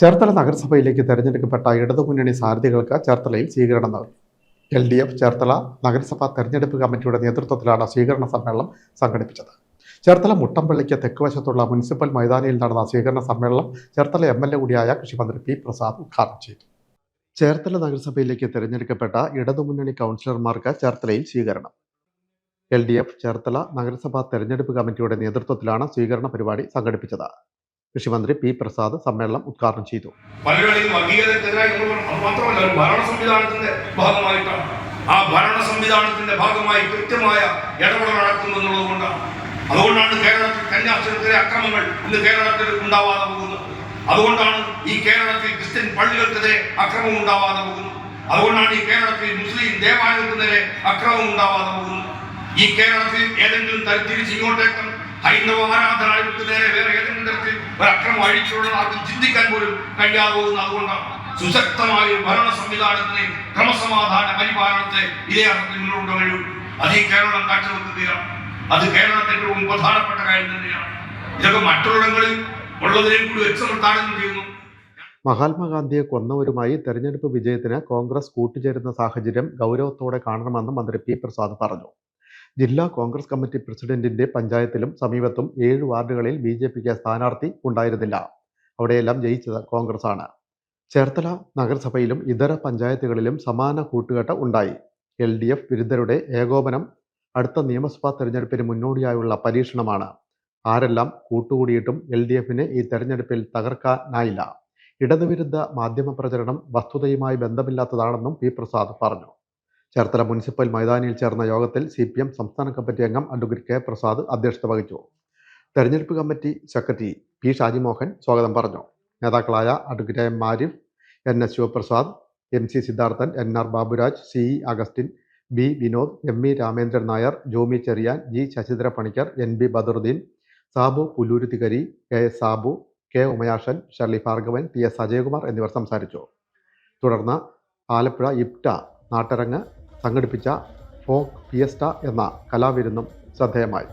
ചേർത്തല നഗരസഭയിലേക്ക് തെരഞ്ഞെടുക്കപ്പെട്ട ഇടതുമുന്നണി സാരഥികൾക്ക് ചേർത്തലയിൽ സ്വീകരണം നൽകി. LDF ചേർത്തല നഗരസഭാ തെരഞ്ഞെടുപ്പ് കമ്മിറ്റിയുടെ നേതൃത്വത്തിലാണ് സ്വീകരണ സമ്മേളനം സംഘടിപ്പിച്ചത്. ചേർത്തല മുട്ടമ്പള്ളിക്ക് തെക്കുവശത്തുള്ള മുനിസിപ്പൽ മൈതാനിയിൽ നടന്ന സ്വീകരണ സമ്മേളനം ചേർത്തല MLA കൂടിയായ കൃഷിമന്ത്രി P. പ്രസാദ് ഉദ്ഘാടനം ചെയ്തു. ചേർത്തല നഗരസഭയിലേക്ക് തെരഞ്ഞെടുക്കപ്പെട്ട ഇടതുമുന്നണി കൗൺസിലർമാർക്ക് ചേർത്തലയിൽ സ്വീകരണം. LDF ചേർത്തല നഗരസഭാ തെരഞ്ഞെടുപ്പ് കമ്മിറ്റിയുടെ നേതൃത്വത്തിലാണ് സ്വീകരണ പരിപാടി സംഘടിപ്പിച്ചത്. കൃഷിമന്ത്രി P. പ്രസാദ് സമ്മേളനം ഉദ്ഘാടനം ചെയ്തു. ആ ഭരണ സംവിധാനത്തിന്റെ ഭാഗമായി കൃത്യമായ ഇടപെടൽ നടക്കുമെന്നുള്ളതുകൊണ്ടാണ്. അതുകൊണ്ടാണ് കേരളത്തിൽ കന്യാസ്ത്രീകൾക്കെതിരെ അക്രമങ്ങൾ ഇന്ന് കേരളത്തിൽ ഉണ്ടാവാതെ പോകുന്നത്. അതുകൊണ്ടാണ് ഈ കേരളത്തിൽ ക്രിസ്ത്യൻ പള്ളികൾക്കെതിരെ അക്രമം ഉണ്ടാവാതെ പോകുന്നത്. അതുകൊണ്ടാണ് ഈ കേരളത്തിൽ മുസ്ലിം ദേവാലയത്തിനെതിരെ അക്രമം ഉണ്ടാവാതെ പോകുന്നത്. ഈ കേരളത്തിൽ ഏതെങ്കിലും തരത്തിരിച്ച് ഇങ്ങോട്ടേക്ക് ഹൈന്ദവ ആരാധനാലയങ്ങൾക്ക് നേരെ വേറെ ഏതെങ്കിലും തരത്തിൽ ഒരു അക്രമം അഴിച്ചുള്ള ആർക്കും ചിന്തിക്കാൻ പോലും കഴിയാതെ പോകുന്നത്. അതുകൊണ്ടാണ് സുശക്തമായ ഒരു ഭരണ സംവിധാനത്തിന് ക്രമസമാധാന പരിപാലനത്തെ ഇതേ അർത്ഥത്തിൽ മുന്നോട്ട് കഴിയൂ. അത് ഈ കേരളം കാഴ്ചവെക്കുകയാണ്. അത് കേരളത്തിന്റെ ഏറ്റവും പ്രധാനപ്പെട്ട കാര്യം തന്നെയാണ്. ഇതൊക്കെ മറ്റുള്ളിടങ്ങളിൽ ഉള്ളതിനെ കൂടി വെച്ച് നിർത്താനും ചെയ്യുന്നു. മഹാത്മാഗാന്ധിയെ കൊന്നവരുമായി തെരഞ്ഞെടുപ്പ് വിജയത്തിന് കോൺഗ്രസ് കൂട്ടുചേരുന്ന സാഹചര്യം ഗൗരവത്തോടെ കാണണമെന്ന് മന്ത്രി P. പ്രസാദ് പറഞ്ഞു. ജില്ലാ കോൺഗ്രസ് കമ്മിറ്റി പ്രസിഡന്റിന്റെ പഞ്ചായത്തിലും സമീപത്തും 7 വാർഡുകളിൽ BJPക്ക് സ്ഥാനാർത്ഥി ഉണ്ടായിരുന്നില്ല. അവിടെയെല്ലാം ജയിച്ചത് കോൺഗ്രസ് ആണ്. ചേർത്തല നഗരസഭയിലും ഇതര പഞ്ചായത്തുകളിലും സമാന കൂട്ടുകെട്ട് ഉണ്ടായി. LDF വിരുദ്ധരുടെ ഏകോപനം അടുത്ത നിയമസഭാ തെരഞ്ഞെടുപ്പിന് മുന്നോടിയായുള്ള പരീക്ഷണമാണ്. ആരെല്ലാം കൂട്ടുകൂടിയിട്ടും LDFന് ഈ തെരഞ്ഞെടുപ്പിൽ തകർക്കാനായില്ല. ഇടതുവിരുദ്ധ മാധ്യമ പ്രചരണം വസ്തുതയുമായി ബന്ധമില്ലാത്തതാണെന്നും P. പ്രസാദ് പറഞ്ഞു. ചേർത്തല മുനിസിപ്പൽ മൈതാനിയിൽ ചേർന്ന യോഗത്തിൽ CPM സംസ്ഥാന കമ്മിറ്റി അംഗം അഡ്വക്കേറ്റ് K. പ്രസാദ് അധ്യക്ഷത വഹിച്ചു. തെരഞ്ഞെടുപ്പ് കമ്മിറ്റി സെക്രട്ടറി P. ഷാജിമോഹൻ സ്വാഗതം പറഞ്ഞു. നേതാക്കളായ advocate M. Arif, NS Sivaprasad, MC Siddharthan, NR Baburaj, CE Augustine, B. Vinod, ME Ramendran Nair, Jomy Cherian, G. Sasidhara Panicker, NB Badaruddin, Sabu Pulluruthikari, KS Sabu, K. Umayashan, Shirley Bhargavan, TS Ajayakumar എന്നിവർ സംസാരിച്ചു. തുടർന്ന് ആലപ്പുഴ ഇപ്റ്റ നാട്ടരങ്ങ് സംഘടിപ്പിച്ച ഫോക്ക് ഫിയസ്റ്റ എന്ന കലാവിരുന്നും ശ്രദ്ധേയമായി.